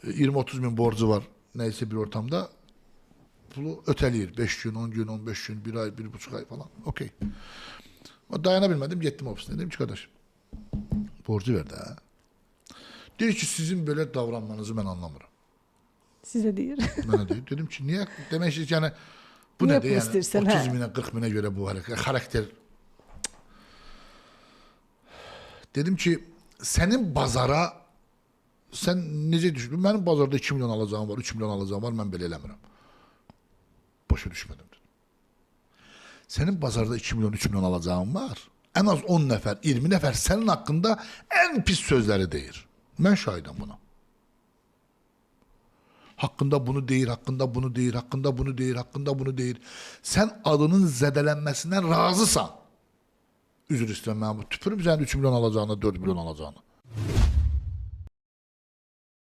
20-30 bin borcu var neyse bir ortamda. Pulu öteleyir. 5 gün, 10 gün, 15 gün, 1 ay, 1,5 ay falan. Okey. Dayanabilmedim. Gittim ofisine. Dedim ki kardeş borcu verdi ha. Dedi ki sizin böyle davranmanızı ben anlamıyorum. Size değil. Bana diyor. Dedim ki niye? Demek ki yani bu Niye nedir yani? istirsen, 30 he? bine 40 bine göre bu karakter. Dedim ki senin bazara sen necə düşündün? Benim bazarda 2 milyon alacağım var, 3 milyon alacağım var, ben belə eləmirəm. Başa düşmedim dedim. Senin bazarda 2 milyon, 3 milyon alacağın var. En az 10 nefer, 20 nefer senin hakkında en pis sözleri deyir. Ben şahidim buna. Hakkında bunu deyir, hakkında bunu deyir, hakkında bunu deyir, hakkında bunu deyir. Sen adının zedelenmesinden razısan. Üzür istemem. Tüpürüm sen 3 milyon alacağına, 4 milyon alacağına.